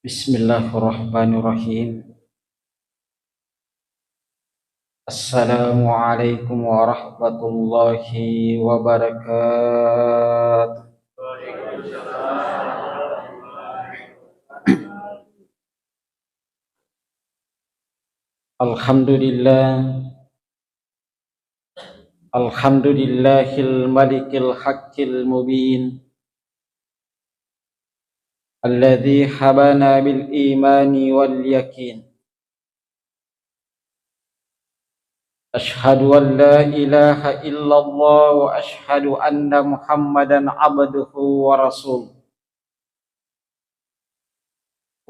Bismillahirrahmanirrahim. Assalamualaikum warahmatullahi wabarakatuh. Alhamdulillah. Alhamdulillahil malikil haqqil mubin. Alladzi habana bil imani wal yakin. Ashhadu an la ilaha illallah wa ashhadu anna Muhammadan abduhu wa rasuluh.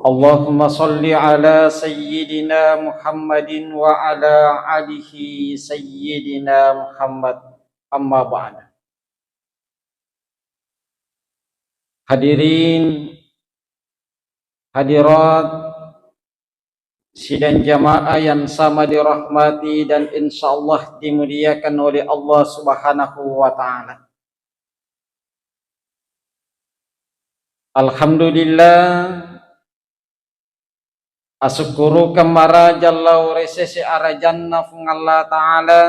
Allahumma salli ala sayyidina Muhammadin wa ala alihi sayyidina Muhammad, amma ba'da. Hadirin hadirat sidang jamaah yang sama dirahmati dan insyaallah dimuliakan oleh Allah Subhanahu wa taala. Alhamdulillah, asyukuru kamara jalla wa resese arajanna fung Allah taala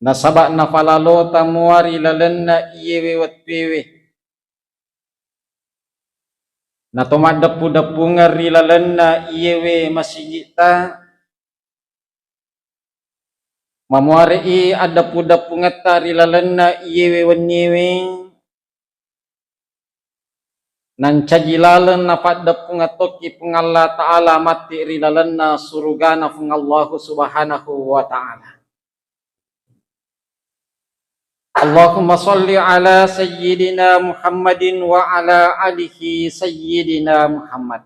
nasaba nafalalo tamuari lalenna iyewe watwewe na tumaddapu-dapu ngari lalenna iyewe masijita mamuari adapu-dapu ngatari lalenna iyewe wanyewe nan cajilalen napat dapu ngatoki pengalla ta'ala mati rilalenna surugana fung Allah subhanahu wa ta'ala. Allahumma salli ala sayyidina Muhammadin wa ala alihi sayyidina Muhammad.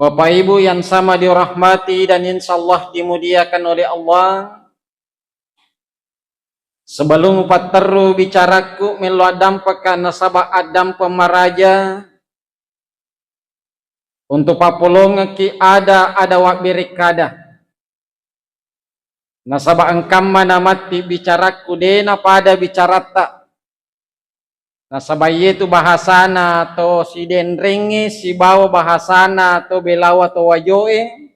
Bapak Ibu yang sama dirahmati dan insyaallah dimuliakan oleh Allah. Sebelum pateru bicaraku melu adam pekan nasabah adam pemaraja untuk papulong ki ada wak birikada. Nasaba engkam mana mati bicaraku dena pada bicarata. Nasaba itu bahasana atau si denringi si bawa bahasana atau belawa atau wajoe.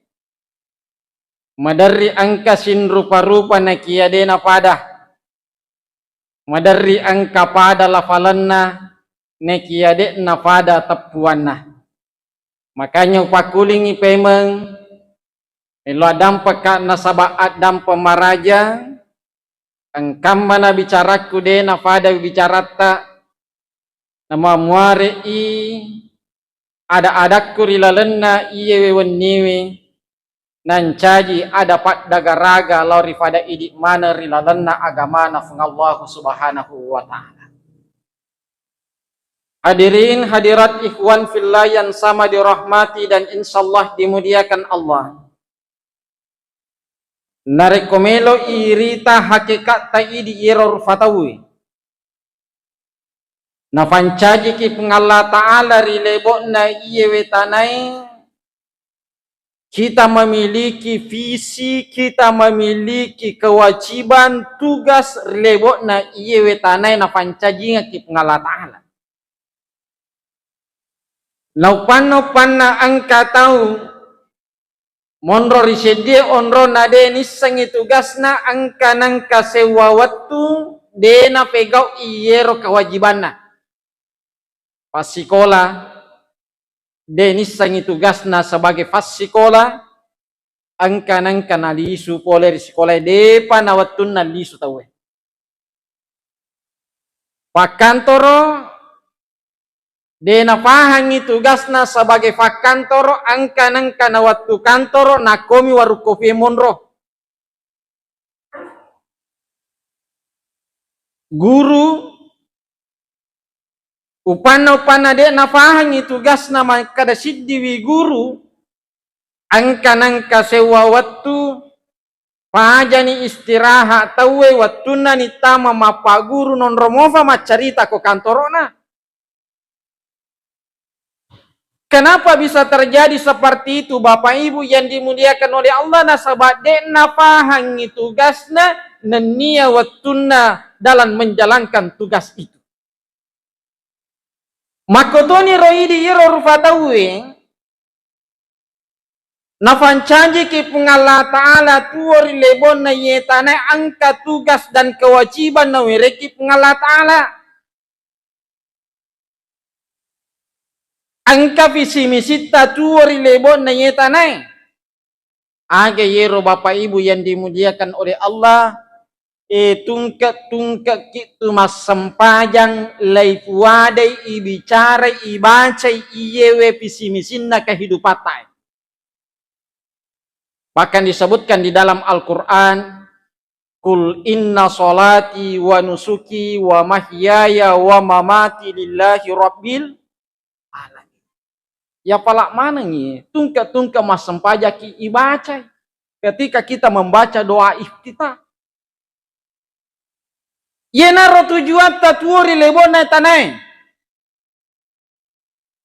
Madari angka sin rupa-rupa nakia dena pada. Madari angka pada lafalanna nakia dena pada tepuanna. Makanya pakulingi pemeng ilo adam peka nasaba adam pemaraja engkam mana bicaraku de nafada bicarata nama muarei ada kurilalenna iyewe weniwe nan caji ada pat dagaraga lau rifada idik mana rilalenna agamana fung Allah subhanahu wa ta'ala. Hadirin hadirat ikhwan fillah yang sama dirahmati dan insyaallah dimuliakan Allah. Narekomelo irita hakikat ta'i di error fatawi. Na fancaji ki pengalla ta'ala rilebo na iyewe tanai. Kita memiliki visi, kita memiliki kewajiban, tugas rilebo na iyewe tanai na fancaji ki pengalla ta'ala. Naupan na angka tahu monro risedie onro nade nisang tugasna angka nangka sewa waktu dena pegau iyero kewajibanna. Pas sekolah de nisang tugasna sebagai pas sekolah angka nangka nalisu poler sekolah depa na waktu nalisu tawe. Pakantoro dena pahangi tugasna sebagai fakantoro angka nangka na waktu kantoro nakomi warukofi monro. Guru upana dena pahangi tugasna makada siddiwi guru angka nangka sewa waktu pajani istirahat tawe waktuna nitama mapa guru non romova macarita ko kantorona. Kenapa bisa terjadi seperti itu Bapak Ibu yang dimuliakan oleh Allah? Nasabah dena pahangi tugasna nenia waktuna dalam menjalankan tugas itu. makotoni roidi iro rufatawe nafancanji ki pengala ta'ala tuori lebon na yetana angka tugas dan kewajiban na wireki pengala ta'ala angka visi misi tuori lebon na yetana. Aga yero bapak ibu yang dimuliakan oleh Allah, tungkat kitu mas sempajang laifuadai ibicara ibaca iyewe visi misinna kehidupatai. Bahkan disebutkan di dalam Al-Quran, Kul inna salati wa nusuki wa mahyaya wa mamati lillahi rabbil alamin. Ya palak mana nih? Tungka mas sempajaki ibaca. Ketika kita membaca doa iftitah. Yenaro tujuan tatuori lebona tanai.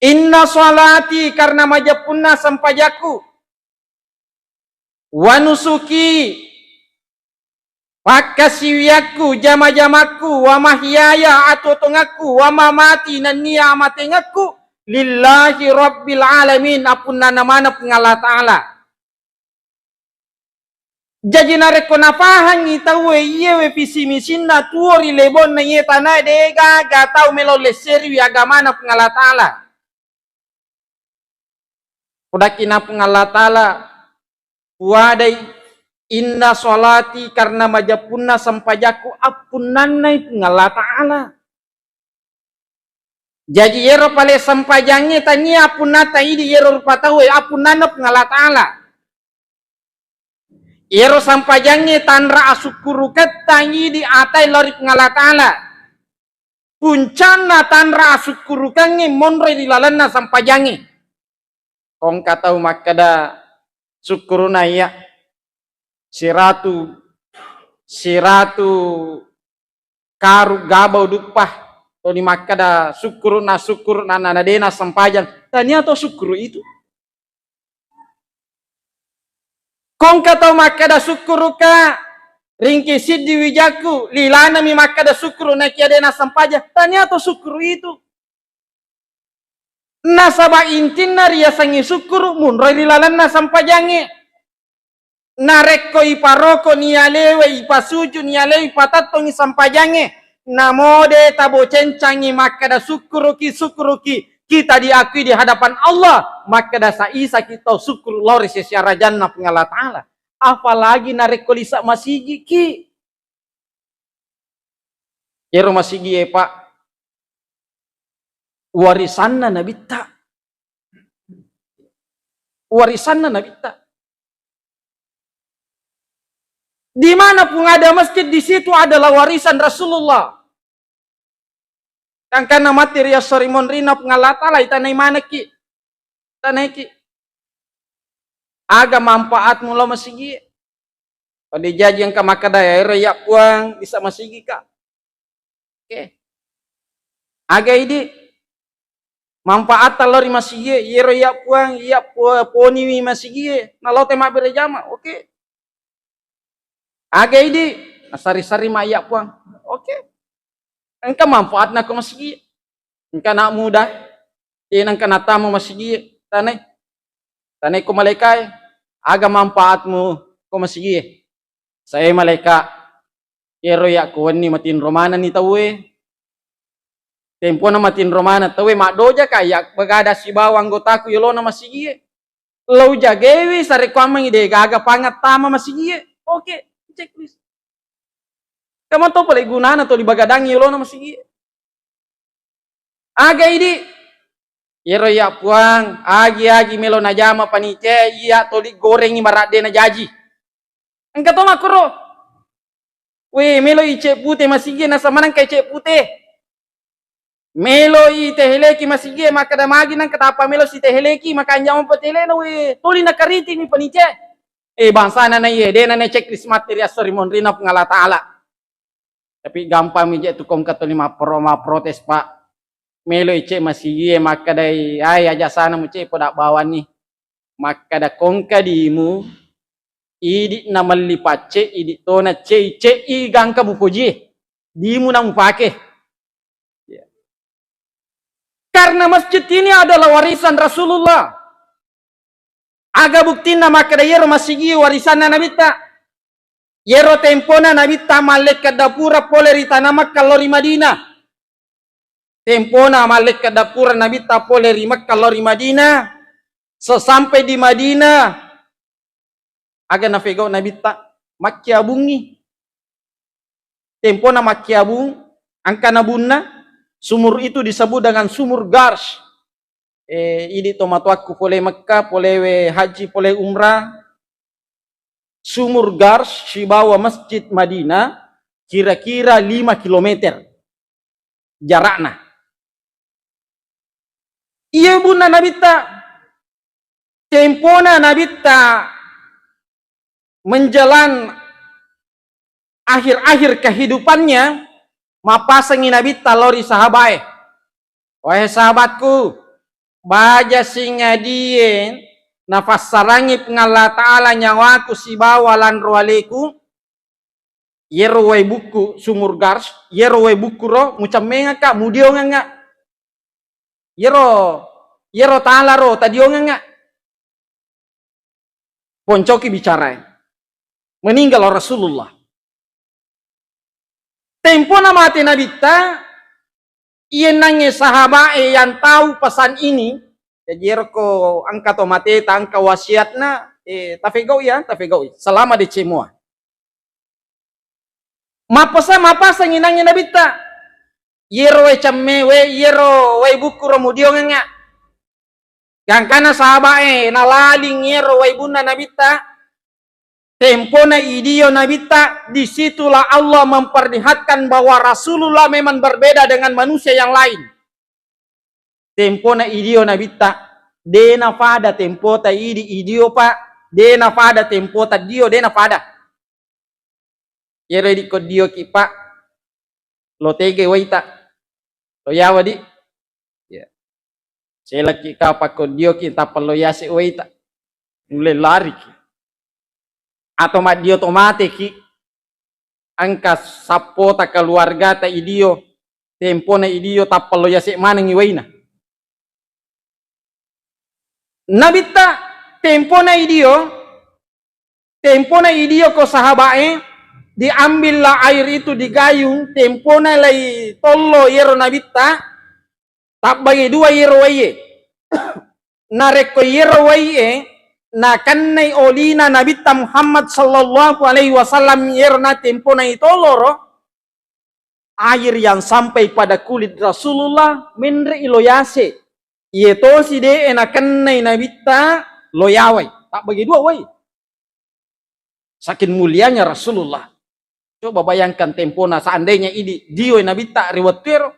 Inna salati karena majapunna sampajaku. Wa nusuki pakasiwiyaku jama-jamaku wa mahyaya atotongaku wa mamati nan niamatengaku lillahi rabbil alamin apun mana pengala ta'ala. Jadi nareko nafahan itawe iyewe visi misinna tuori lebon na yetana dega gatau melole seri agama na pengala ta'ala. Udakina pengala ta'ala wadai inna salati karena majapunna sampajaku apunanai pengala ta'ala. Jadi yero pale sampajangnya tanya apunata ini yero patawe apunana pengala ta'ala. Yero sampajangnya tanra asukuru ketangi di atai lori pengala ta'ala. Puncana tanra asukuru kange monre di lalana sampajangnya. Kong katau makada syukuruna ya siratu karu gabau dupah to di makada syukur na dena sampajang tanya to syukur itu kong katau makada syukur ka ringki siddi wijaku lilana mi makada syukur na kia dena sampajang tanya to syukur itu nasaba intinna ria sangi syukur munroi lilalanna sampajange nareko iparoko nialewe ipasuju nialewe ipatatong sampajange namode tabo cencangi makada syukuruki kita diakui di hadapan Allah makada saisa kita syukur lori sesyara jannah pengala ta'ala apalagi nareko lisa masigi ki yero masigi pak warisanna nabita di mana pun ada masjid di situ adalah warisan Rasulullah. Kan karena materi sorimon rina pengalata lah itanai mana ki, tanai ki. Aga manfaat mula masigi. Pada jaji yang kamakada ya rayak puang bisa masigi ka. Oke. Aga ini manfaat talori masigi, yero ya puang, ya poni masigi, nalau tema berjama, oke. Aga ini sari-sari mayak puang. Oke. Engkau manfaat nak masigi. Engkau nak muda. Engkau nak tamu masigi. Tanai ko malaikai. Aga manfaatmu ko masigi. Saya malaika. Kero ya ko ni matin romana ni tawe. Tempo na matin romana tawe makdoja kaya bagada si bawang gotaku yolo na masigi. Lau jagewi sari kwamang ide gaga pangat tama masigi. Oke. Checklist. Kamu tahu paling gunanya atau di bagadangi lo nama sih? Aga ini, yero ya puang, agi melo najama panice, iya toli goreng ibarat dena jaji. Engkau tahu makro? Weh melo ice putih masih nasa mana kayak ice putih? Melo i teheleki masih maka ada magi nang ketapa melo si teheleki maka anjama petele weh toli nakariti ni panice. Bangsa na iya, dia na checklist materi asori monrina pengala ta'ala. Tapi gampang mija tu kong kato lima protes pak. Melo ice masih iya maka dai aja sana mu ce podak bawan ni. Maka da kongka dimu idi na malipace idi tona ce i gangka bukoji. Dimu na mu pake. Karena masjid ini adalah warisan Rasulullah. Aga bukti nama kada yero masigi warisan Nabi ta. Yero tempona Nabi ta malaikat dapura poleri tanama kalori Madinah. Tempona malaikat dapura Nabi ta poleri kalori Madinah. Sesampai di Madinah, aga nafego Nabi ta makiabungi. Tempona makiabung, angka nabunna, sumur itu disebut dengan sumur Garsh. Ini tomato aku boleh Mekah, boleh haji, boleh umrah. Sumur Garsh di bawah Masjid Madinah kira-kira 5 kilometer jaraknya. Iya bunda Nabita, tempona Nabita menjelang akhir-akhir kehidupannya, mapasangi Nabita lori sahabai. Wahai sahabatku, baja singa dien nafas sarangi pengala ta'ala nyawaku si bawalan roaleku yero wai buku sumur Garsh yero wai buku ro mucam menga ka mudio nga yero ta'ala ro tadio nga poncoki bicara meninggal Rasulullah. Tempo nama mati Nabita ia nangis sahabat yang tahu pesan ini, jadi ko angka tomate angka wasiatna, tafegau ya, tafegau. Selama di semua. Mapasa nginangin Nabita. Yero we camme we yero we buku romudio nga. Yang kana sahabat nalaling yero we bunda Nabita. Tempo na idio Nabita, disitulah Allah memperlihatkan bahwa Rasulullah memang berbeda dengan manusia yang lain. Tempo na idio Nabita, dena fada tempo ta idio pa, dena fada tempo ta dio dena fada. Yere di dio ki pa, lo tege waita, lo yawa di. Ya. Sela ki ka pa dio ki tapal lo yase waita, mulai lari ki. Atau mat dio tomate ki angka sapo ta keluarga ta idio tempo na idio tapal lo yase manang iwaina Nabita tempo na idio ko sahabae diambillah air itu digayung tempo na lay tollo yero Nabita tak bagi dua yero waye narek ko yero waye na kannay olina Nabita Muhammad sallallahu alaihi wasallam yerna tempo na itu loro air yang sampai pada kulit Rasulullah menre iloyase ieto si de na kannay Nabita loyaway tak bagi dua way saking mulianya Rasulullah. Coba bayangkan tempo na seandainya ini dio Nabita riwatero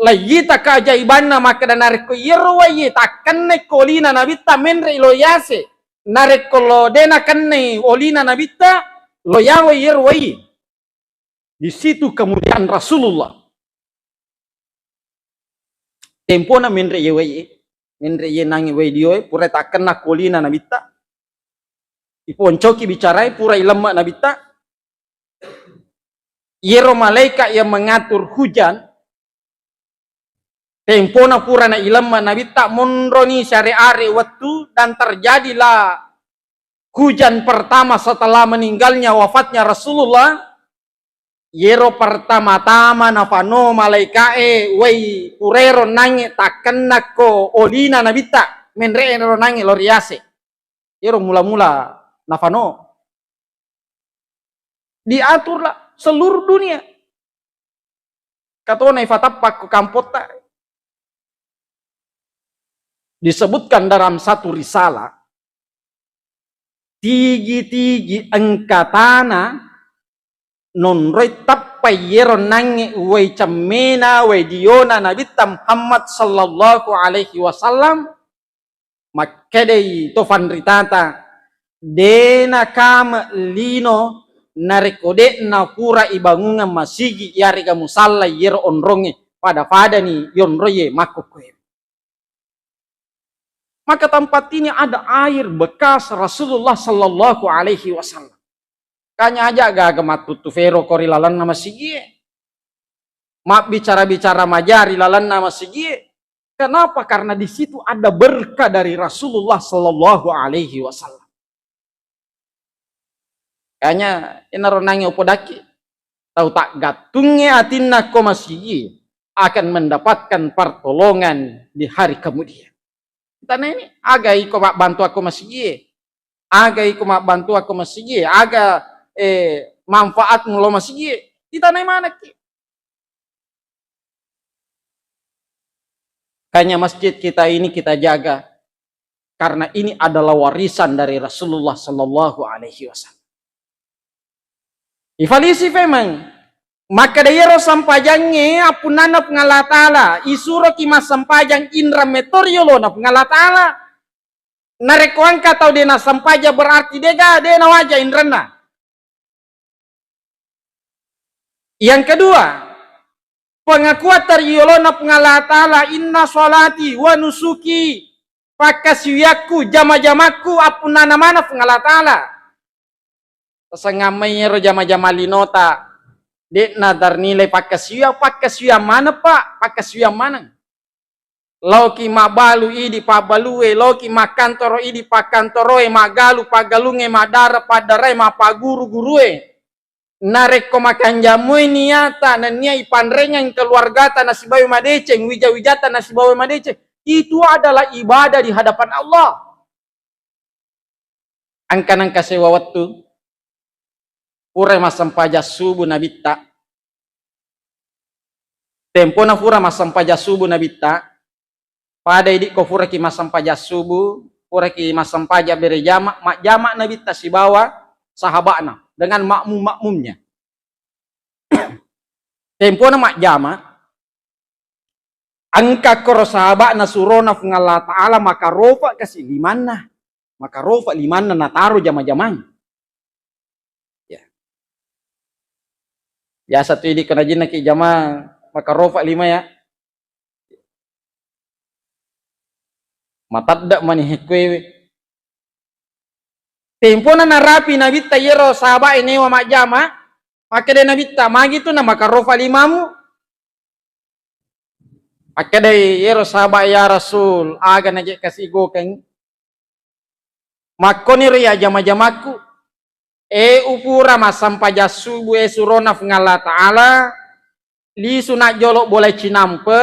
layita keajaibanna maka narik ko yero waye tak kannay kolina Nabita menre iloyase narek kalau dena kanne olina Nabita lo yawe yerwai. Di situ kemuliaan Rasulullah. Tempo na menre ye nangi we dio pura takkan na kolina Nabita. Iponcoki bicarai pura ilama Nabita. Yero malaikat yang mengatur hujan. Tempo na pura na ilama Nabita monroni syariare waktu dan terjadilah hujan pertama setelah meninggalnya wafatnya Rasulullah. Yero pertama-tama nafano malaikae wei purero nange takkan nako olina Nabita menre ero nange loriase. Yero mula-mula nafano diaturlah seluruh dunia. Katona ifatapak ke kampota. Disebutkan dalam satu risalah tigi angkatana nonroi tappai yero nange wei cammena wei diona Nabita Muhammad sallallahu alaihi wasallam makkadei tofan ritata dena kama lino narekode na pura ibangunga masigi yari ga musalla yero onronge pada ni yonroye makokwe. Maka tempat ini ada air bekas Rasulullah sallallahu alaihi wasallam. Kanya aja gaga tutufero korilalan nama sigie. Mak bicara-bicara majari lalan nama sigie. Kenapa? Karena di situ ada berkah dari Rasulullah Sallallahu Alaihi Wasallam. Kayaknya inaronangi opodaki. Tahu tak gatungnya atinna komasiyi akan mendapatkan pertolongan di hari kemudian. Tanya ini, agai ko bantu aku masih agai ko bantu aku masih aga manfaat lo masih di tanah mana ki? Kayaknya masjid kita ini kita jaga karena ini adalah warisan dari Rasulullah Sallallahu Alaihi Wasallam. Ivalisi memang maka dayero sampajangnya apunana pengalatala isuro kima sampajang indra meteoriolo na pengalatala narekoangka tau dena sampaja berarti dega dena wajah indrana. Yang kedua, pengakuan teriolona pengalatala inna sholati wa nusuki pakasyaku jama-jamaku apunana mana pengalatala sangamainya jama-jama linota dek nadar nilai pakasya mana pak pakasya mana loki mabalu idi pabalue loki makantoro idi pakantoroe magalu pagalunge madara padare mapaguru gurue nareko makan jamu niata nania ipanrengan keluarga nasibawi madeceng wija-wijata nasibawi madeceng itu adalah ibadah di hadapan Allah. Angkanang kasewa waktu pura masampaja subuh nabita tempo na pura masampaja subuh nabita pada idi ko pura ki masampaja subuh pura ki masampaja berjama mak jama nabita si bawa sahabatna dengan makmumnya tempo na mak jama angka koro sahabatna surona ngala ta'ala maka rofa kasih limana maka rofa limana nataro jama-jamanya. Ya satu ini kena jina ki jama maka rofa 5 ya. Matadda mani hekwe. Tempo na narapi nabita yero sahabat ini wa majama maka de nabita magi tu na maka rofa 5mu. Maka de yero sahabat ya Rasul aga naje kasih go keng. Makoni ria jama-jamaku upura masampaja subuh surona ngala ta'ala li sunat jolok boleh cinampe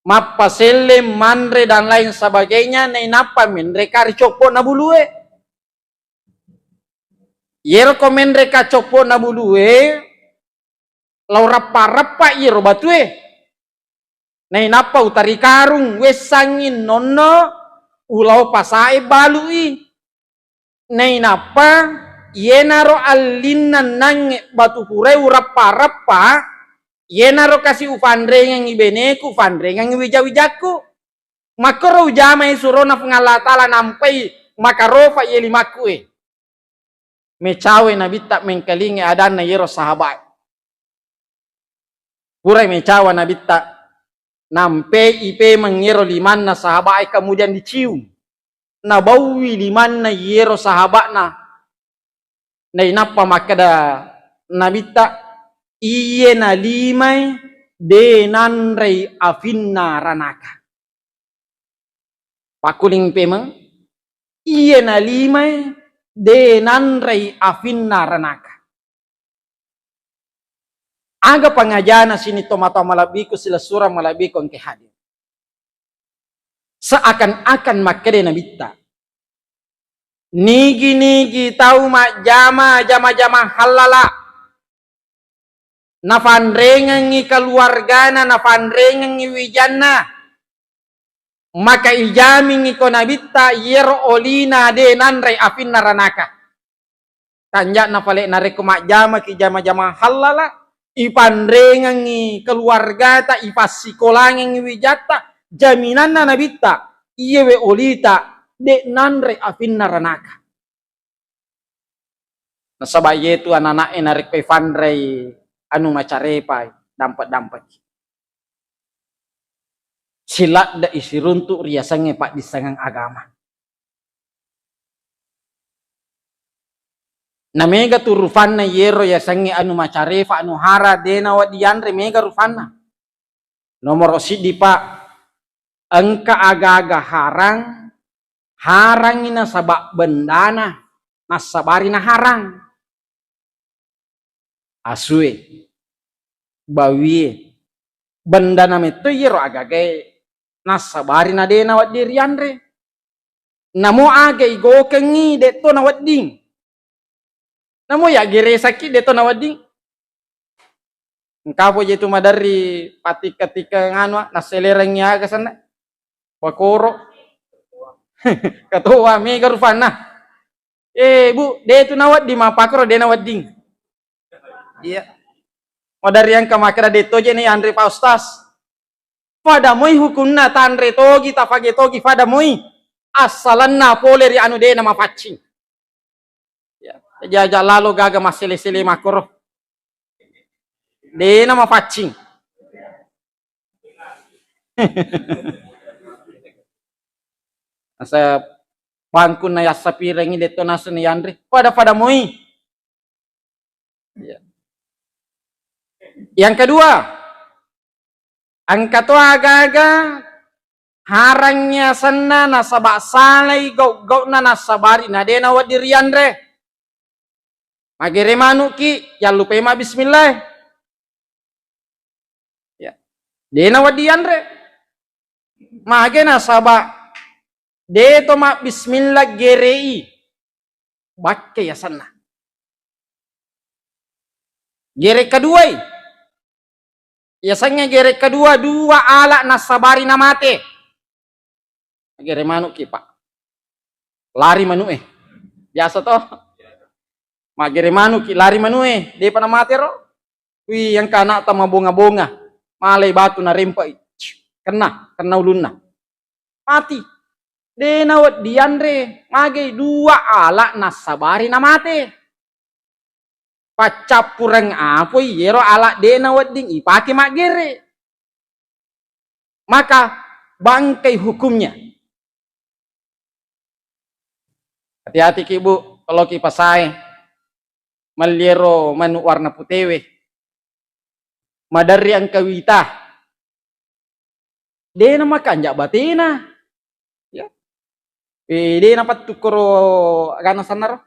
mappa selim mandre dan lain sebagainya nei napa mendre kari copo na bulue yer komendre ka copo na bulue lau rapa yer batue nei napa utari karung wes sangin nonno ulau pasai balui nei napa yenaro alinan nange batu pure urapa yenaro kasih ufandrengang ibeneku ufandrengang wija-wijaku makaro ujama surona pengalatala nampai makarofa yelimakue mecawe nabita mengkelingi adana yero sahabat pura mecawa nabita nampai ipe mengiro limanna sahabat kemudian dicium nabawi liman na yero sahabat na inapa makada nabita iye na limay denanrei afinna ranaka pakuling pemang iye na limay denanrei afinna ranaka aga pangajana sini tomata malabiku sila surah malabiku ang kehadir seakan-akan makade nabita nigi tahu mak jama halala nafandrengangi keluargana nafandrengangi wijana maka ijamingi ko nabita yero olina de nanre afin naranaka kanjak nafale nareko mak jama ki jama halala ipandrengangi keluarga ta ipasikolangi wijata jaminan na nabita iyewe olita de nanre afin naranaka nasabay itu anak-anak narik pe fandrei anu macarepa dampet silat da isiruntuk riasange pak disangang agama na mega turufanna yero ya sange anu macarefa anu hara dena wadianre mega rufanna nomor sidi pak engka aga-aga harang ina sabak bendana nasabari na harang asue bawie bendana meto yero aga-aga nasabari na dena wat dirianre namo aga igo kengi deto na wadding namo ya gere sakit deto na wadding engkapo je tuma dari pati ketika nganu naselerengnya ke sana wakoro ketua mega rufana bu de itu nawat di mapakro de nawat ding iya mau dari yang kemakra de toje nih Andre Paustas pada moi hukumna tanre togi tapage togi pada moi asalanna poleri anu de nama pacing ya jaja lalu gaga masele-sele makro de nama pacing asa bangku na yasa pirengi deto nasu ni Andre pada moi ya. Yang kedua angka to aga-aga harangnya sana nasabak salai gau na nasabari na dena wa diriandre magere manuki ya lupa ma bismillah ya dena wa diandre mage nasabak de to ma bismillah gerei bakke ya sana gere kedua biasanya gere kedua dua ala nasabari na mate gere manuk ki pak lari manu biasa toh magere manuk ki lari manu de pana mate ro wi yang kana ta mabonga-bonga malay batu na rempa kena ulunna mati de nawat diandre mage dua ala nasabari na mate pacapurang apo yero ala de nawat ding ipake magere maka bangkai hukumnya hati-hati ki bu kalau ki pasai maliero manu warna putewe madari ang kawita de na makanja batina ya de na patukoro gana sanar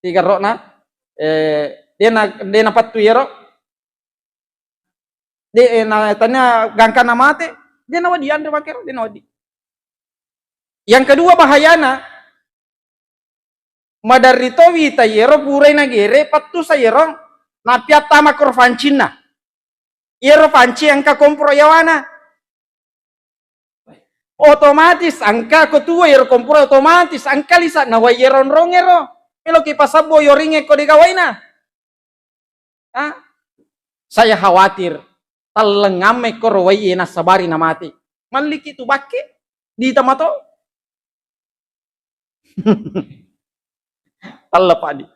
tiga rona de na patu yero de na tanya gangka na mate de na wadi andre makero de na wadi yang kedua bahayana madarito wita yero purai na gere patu sa yero na piata makorfancina yero panci angka kompro yawana otomatis angka ketua yero kompro otomatis angka lisa na wayeron rongero melo ki pasabo yoringe ko digawaina saya khawatir talengame korowai na sabari na mati maliki tu bakke di tamato talapadi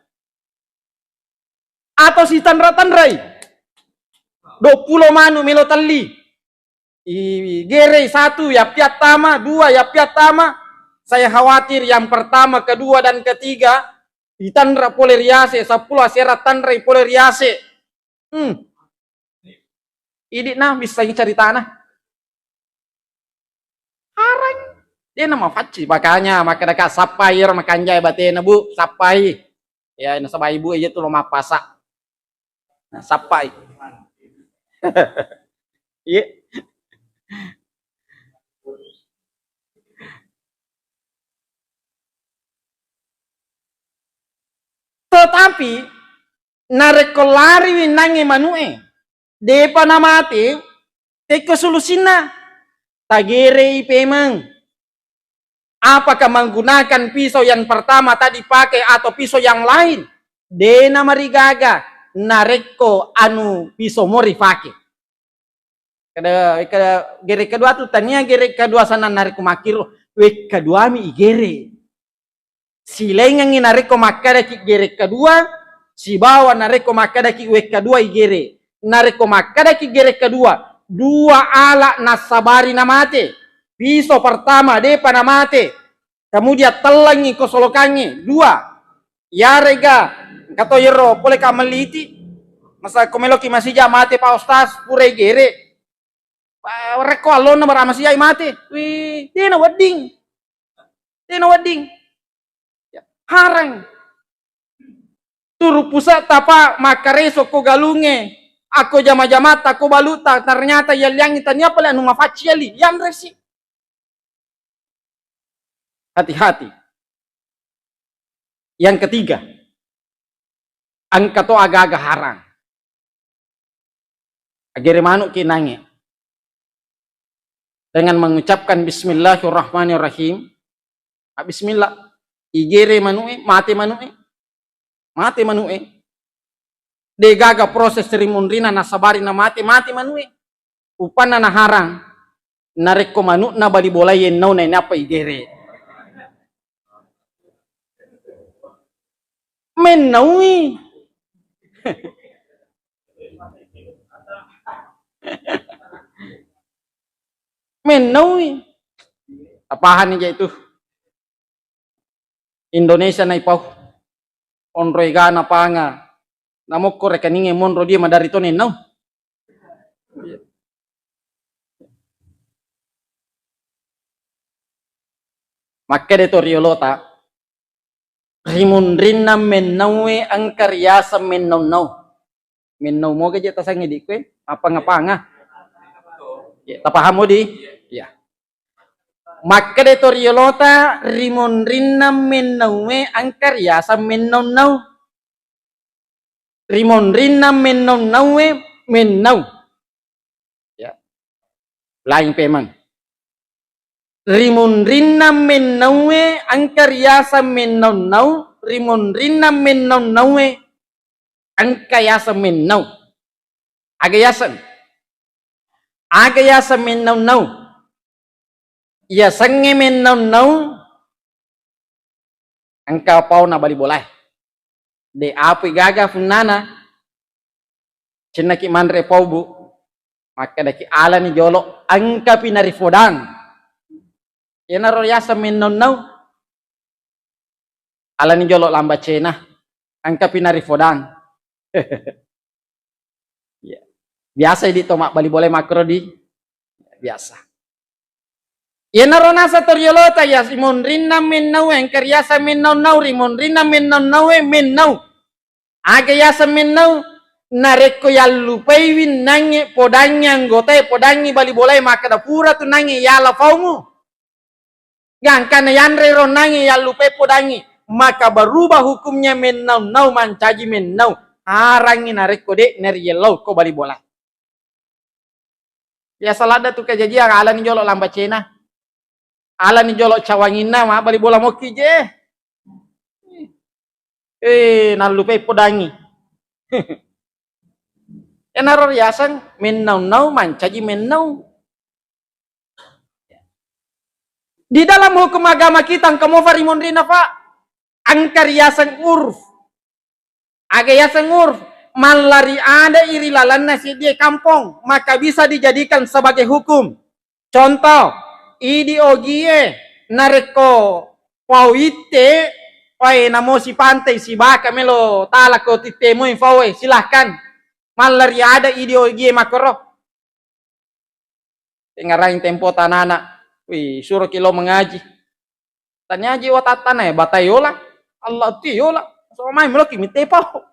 atau si tanra-tanrai 20 manu melo tali gere satu ya piat tama dua ya piat tama saya khawatir yang pertama kedua dan ketiga ditandra poleriase 10 aserat tandrai poleriase ini nah bisa cari tanah harang dia nama faci makanya maka dekat sapai makanjai batena bu sapai ya ini sabai ibu aja tuh lo mapasak nah sapai iya tetapi narekolari winange manue depa namate teko solusina tagere ipemang apakah menggunakan pisau yang pertama tadi pakai atau pisau yang lain dena marigaga nareko anu pisau mori pakai kada gere kedua tu tania gere kedua sana nareko makiro we kedua mi igere si lengang nareko makada ki gere kedua si bawa nareko makada ki we kedua igere nareko makada ki gere kedua dua ala nasabari namate pisau pertama depa namate kemudian telangi kosolokannya dua ya rega kato yero boleh kameliti masa komeloki masih jamate pa ustaz pure gere Reko alon na barama siya mati. Wih, di na wading. Harang. Turu pusat tapa makareso ko galunge. Ako jama-jamata, ako baluta, ternyata yang itanya pala anu mafaciali. Yang resi. Hati-hati. Yang ketiga, angka to agak-agak harang. Agere manuk kinange. Dengan mengucapkan bismillahirrahmanirrahim. Bismillah. Igere manue, mati manue. De gaga proses rimunrina nasabari na mati manue. Upana na harang. Nareko manuk na bali bolayen nau na napa igere. Menaui. Menaui. Apahan niya itu? Indonesia na ipaw. Onroy gana pa nga. Namoko rekeninge monro dia madari to nenau. Makanya to riolota. Rimunrin na menawe ang karyasa menau. Menau mo gaji tasang hindi ko apa nga. Ya, tapaham mo di? Ya. Maka deto riolota rimunrin na menawe ang karyasa menau. Rimunrin na menau. Ya. Lain pemang. Rimunrin na menawe ang karyasa menau. Rimunrin na menau ang kayasa menau. Agayasa menau. Ya sange menau. Ang kapaw na balibolay. De apoy gaga funana. Cinaki manre paubu. Maka daki ala ni jolo. Ang kapinarifodang. Yan yasa menau. Ala ni jolo lamba cena. Ang kapinarifodang. Ya. Biasa dito balibolay makro di. Biasa. Yan nasa toriolota ya simonrin na menau ang karyasa menau rimonrin na menau. Aga yasa menau nareko yalupay win nange podangi anggote podangi balibolay makadapura tu nange yala faumu. Gangka na yanre ron nange yalupay podangi maka berubah hukumnya menau mancaji menau harangi nareko de neriyelau ko balibolay. Ya salada tu kejadian ala ni jolo lamba cena. Ala ni jolo cawangina ma bali bola moki je. Nalupay podangi. Enaror yasan menau mancaji menau. Di dalam hukum agama kita kamu farimonrina Pak. Angkar yasan urf. Aga yasan urf. Malari ada iri lalanna si dia kampung. Maka bisa dijadikan sebagai hukum. Contoh. Idi ogie nareko pauite pae namo si pantai si baka melo tala ko titemo infawe silahkan malari ada idi ogie makoro ngarain tempo tanana suruh kilo mengaji tanyaji watatana batayola Allah tiyola so mai melo kimitepa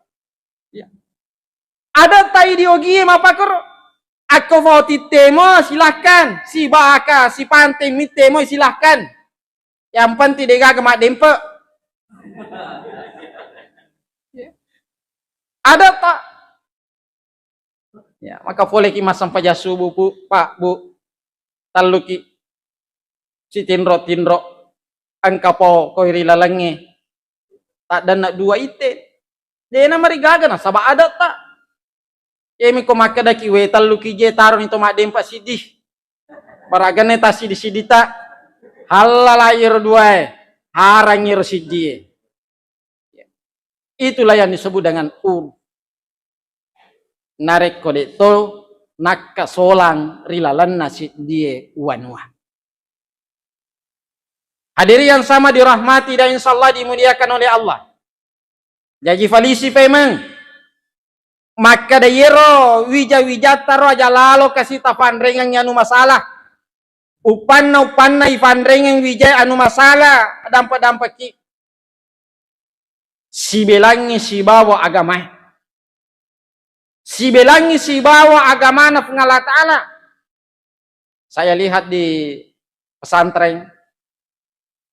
ya ada ta idi ogie mapakoro. Ako mau titemo silahkan, si baka, si pantai mitemo silahkan. Yang penting dia gamak dempe. Ada tak? Ya, maka boleh ki masam paja subuh bu, Pak Bu. Taluki si tinro angka po ko iri lalange. Tak dan nak dua ite. Dia nama rigaga na sabah ada tak? Emi ko makada ki wetal luki je taron itu mak dempa sidih. Baragane ta sidita. Halalair dua harangir sidih. Itulah yang disebut dengan narek kode to nakka solang rilalan nasi die wanwa. Hadiri yang sama dirahmati dan insyaallah dimuliakan oleh Allah. Jadi falisi pemang maka da yero wija-wijata ro aja lalo kasih tafandrengan anu masalah. Upanna ifandrengan wijay anu masalah dampa ki. Si belangi si bawa agama. Si belangi si bawa agama na pengalat ta'ala. Saya lihat di pesantren.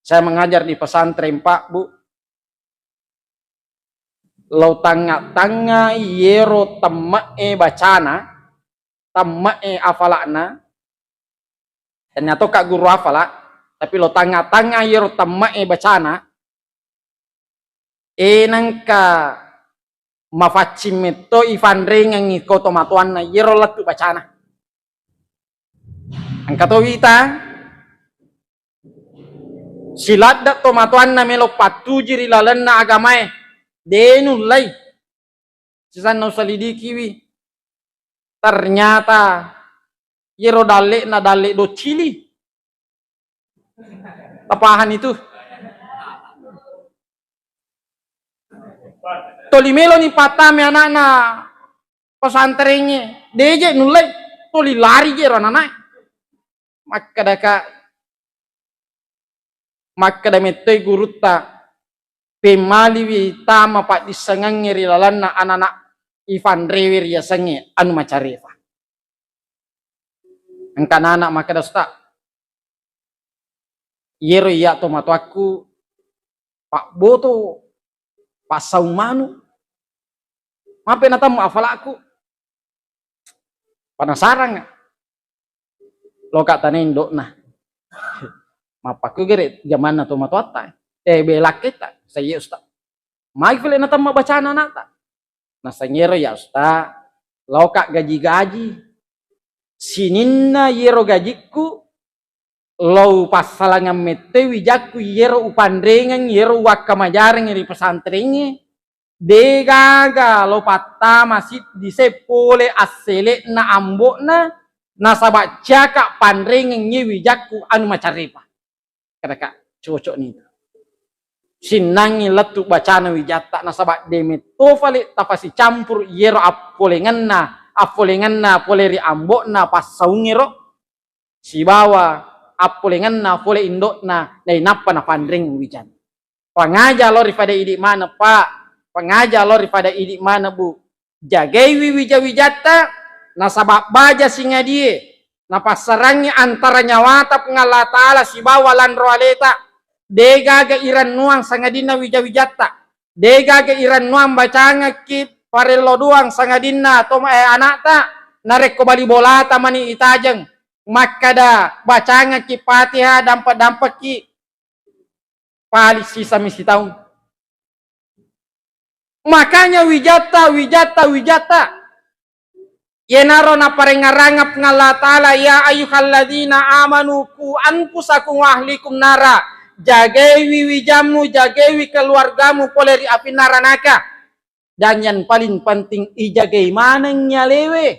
Saya mengajar di pesantren, Pak, Bu. Lau tanga yero tamae bacana, tamae afalakna. Ternyata kak guru afala, tapi lo tanga yero tamae bacana. Nangka mafacimito ifandring yang iko tomatuan na yero latu bacana. Angkato wita silat dak tomatuan na melo patuji rilalan na agamae. Denulay sisan no salidikiwi ternyata yero dale do cili tapahan itu tolimelo ni patame anak-anak pesantrennya deje nulay toli lari jero anak maka metoi guruta pemaliwi tama pak disengang ngirilalan na anak-anak Ivan rewir ya sange anu macarefa. Engkan anak maka dosta. Yero ya tomato aku Pak Boto Pak Saumanu. Mape nata mu afala aku. Penasaran nggak? Lo kata nendo nah. Mapaku geret zaman na tomato atai. Belak kita, saya ustaz. Mai file nata mabaca nata. Nah sanyero ya ustaz. Lau kak gaji-gaji. Sininna yero gajiku. Lau pasalangan mete wijaku yero upandrengan yero wakamajareng di pesantrennya. Degaga lau patah masih disepole asele na ambok na. Nasabaca kak pandrengan nye wijaku anu macarepa. Kata kak cocok nih. Sinangi letu bacana wijata nasabak demeto fale tapasi campur yero apolenganna poleri ambokna pasaungiro si bawa apolenganna pole indokna dai napa na pandring wijan pangaja lori pada idik mana Pak pangaja lori pada idik mana Bu jagai wijata nasabak baja singa die napasarangnya antara nyawata pengalatala si bawa lan roaleta dega ga iran nuang sangadina wijawijata dega ga iran nuang bacanga ki parelo duang sangadina to anakta nareko bali bolata mani itajeng makada bacanga ki Fatihah dampak ki pali sisa misi tahun makanya wijata yenaro na parengarangap ngalatala ya ayyuhalladzina amanu ku anfusakum wa ahlikum nara jagewi wijamu, jagewi keluargamu poleri api naranaka. Dan yang paling penting ijagei maneng nyalewe.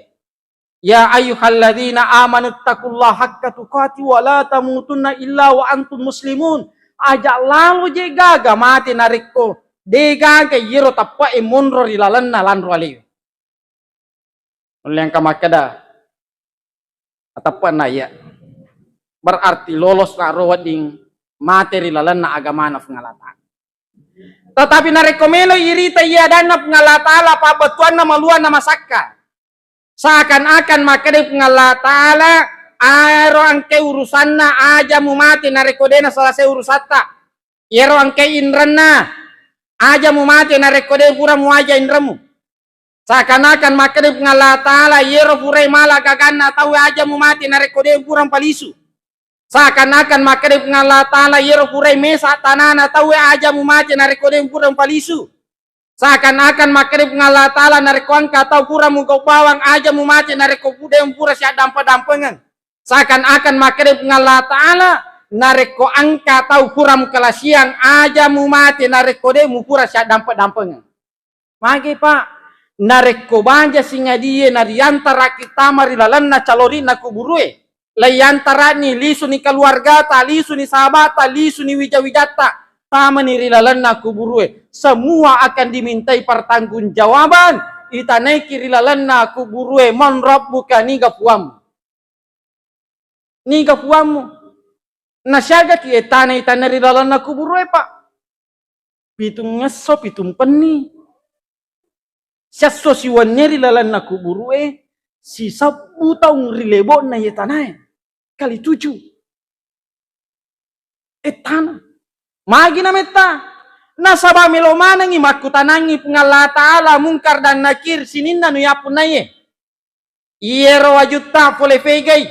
Ya ayyuhalladzina amanu taqullaha haqqa tuqati wa la tamutunna illa wa antum muslimun. Ajak lalu je gaga mati narikko. De gaga yiro tappa monro rilalanna lanro alewe. Oleh yang kamakada. Atapa na ya. Berarti lolos na rowading materi lalan na agama na pengalatan. Tetapi na rekomelo irita iya dan na pengalatala pabatuan na maluan na masakka. Seakan-akan makanya pengalatala aro angke urusan na aja mu mati na rekodena selesai urusata. Iro angke indran na aja mu mati na rekode pura mu aja indramu. Seakan-akan makanya pengalatala iro purai malah gagana tahu aja mu mati na rekode pura palisu. Seakan-akan makanya pengalatala yero purai mesa tanana tahu aja mu mati nareko dem purang palisu. Seakan-akan makanya pengalatala nareko angka tahu pura mu kau bawang aja mu mati nareko dem pura siap dampengan. Seakan-akan makanya pengalatala nareko angka tahu pura mu kelasiang aja mu mati nareko dem pura siap dampengan. Magi Pak nareko banja singa dia nariantara kita marilalan na calorin na kuburue. Layantara ni lisu ni keluarga ta lisu ni sahabat ta lisu ni wijawijata sama ni rilalan na kuburue semua akan dimintai pertanggungjawaban itanai kirilalanna kuburue mon rabbuka ni gapuam. Ni gapuamu. Nasyaga ki itanai rilalanna kuburue pak. Pitung ngeso pitung peni. Siaso si waneri rilalanna kuburue si 10 tahun rilebo na itanai. Kali 7. Etana. Magi na meta. Nasaba melomanangi makutanangi pengala ta'ala mungkar dan nakir sininna nu yapun naye. Iero wajuta pole fegai.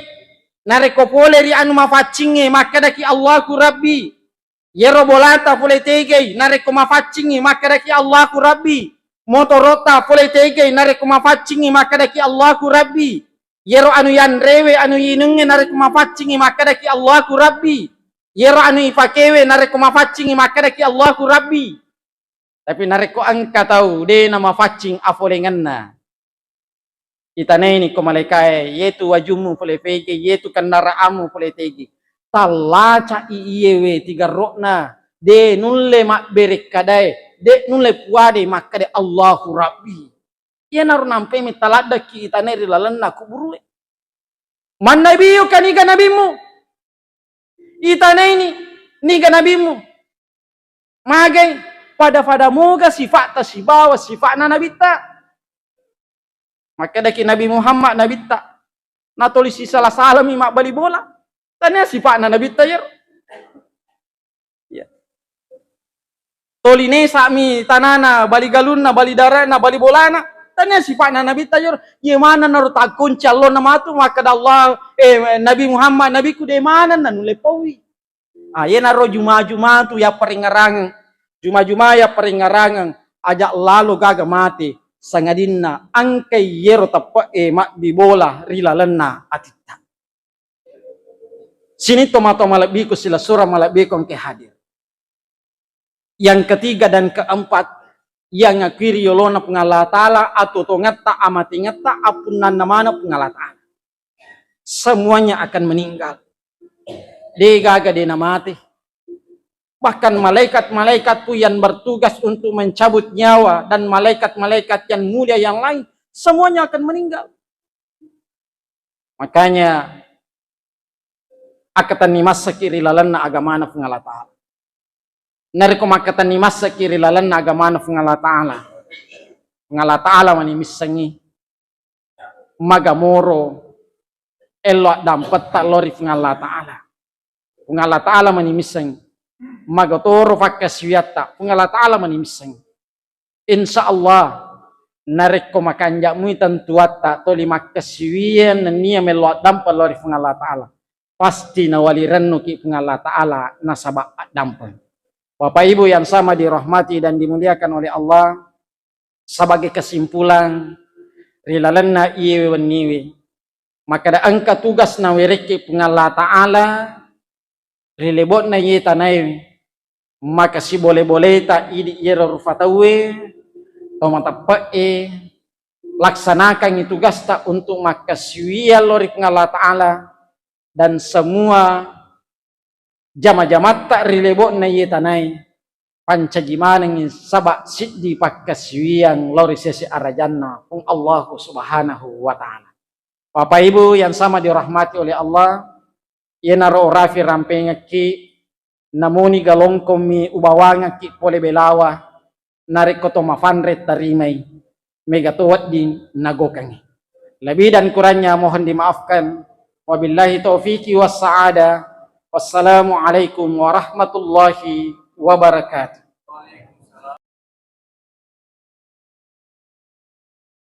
Nareko pole ri anu mafacinge makadaki Allahu Rabbi. Iero bolata pole tegai. Nareko mafacinge makadaki Allahu Rabbi. Motorota pole tegai. Nareko mafacinge makadaki Allahu Rabbi. Iero anu yan rewe anu yinunge nareko mafacinge makadaki Allahu Rabbi. Yero anu ipakewe nareko mafacingi makadaki Allahu Rabbi. Tapi nareko angka tahu de nama facing afolenganna. Itaneni ko malaikai yetu wajumu pole fege yetu kandaraamu pole tegi. Talaca iyewe tiga rokna de nulle mak berek kadai de nulle puade makade Allahu Rabbi. Ia naru nampe mitaladaki itaneri lalanna kuburu. Man nabiyu kaniga nabimu. Itana ini niga nabimu magai pada moga sifat ta si bawa sifat na nabita maka daki Nabi Muhammad nabita na tulis salah salami mak bali bola tanya sifat na nabita yer ya toline sami tanana bali galunna bali darana bali bolana tanya sifat na nabita yer ye mana naru takun calon nama tu maka Allah Nabi Muhammad nabiku de mana nanu lepawi. Ye naro juma-juma tu ya peringarangan. Juma-juma ya peringarangan. Ajak lalu gaga mati. Sangadinna angkai yero tapak mak di bola rilalenna atita. Sini tomato malabiku sila surah malabiku ke hadir. Yang ketiga dan keempat. Yang ngakiri yolona pengala ta'ala atau tongata amati ngata apunan namana pengala ta'ala. Semuanya akan meninggal. Dia gaga dia mati. Bahkan malaikat-malaikat pun yang bertugas untuk mencabut nyawa dan malaikat-malaikat yang mulia yang lain semuanya akan meninggal. Makanya akatan ni masa kiri lalanna agamana pengala ta'ala. Nariko makatan ni masa kiri lalanna agamana pengala ta'ala. Pengala ta'ala mani misangi magamoro elok dampet tak lori pengala ta'ala. Pengala ta'ala manimisang magatoro fakaswiyata pengala ta'ala manimisang insyaallah nareko makanja mu tantuata toli makaswiyan niya melot dampal lori pengala ta'ala pasti nawaliranno ki pengala ta'ala nasaba dampal. Bapak Ibu yang sama dirahmati dan dimuliakan oleh Allah, sebagai kesimpulan rilalanna iye waniwi maka da angka tugas na wiriki pengala ta'ala rilebot na ye tanay maka si boleh-boleh ta idi yero rufatawe tomatapae laksanakan itu tugas ta untuk makaswiya lori pengala ta'ala dan semua jama-jamat tak rilebot na ye tanay pancajimanang sabak siddi pakaswiyan lori sesi arajanna kung Allah subhanahu wa ta'ala. Bapak Ibu yang sama dirahmati oleh Allah, yenaro rafi rampenga ki namuni galongkom mi ubawanga ki pole belawa narikoto mafanret tarimai megatuat di nagokangi. Lebih dan kurangnya mohon dimaafkan. Wabillahi taufiki was saada. Wassalamualaikum warahmatullahi wabarakatuh.